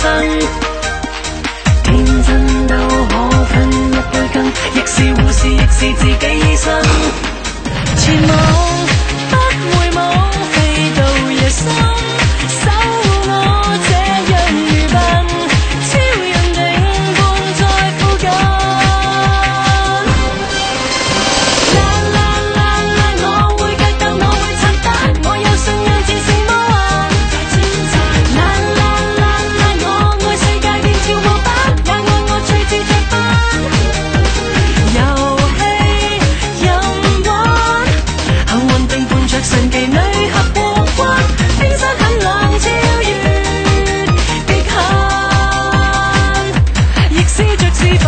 身，天真都可分一杯羹，亦是護士，亦是自己醫生。前往不回望，飛到夜深，守護我這樣愚笨，超人定伴在附近。啦啦啦啦，我會腳踏，我會拆彈，我有信仰戰勝魔幻。啦啦啦啦，我愛世界變跳舞板，也愛我趣致着班。遊戲任玩，幸運定伴着神奇女俠過關，冰山很冷，超越極限，亦試着示範。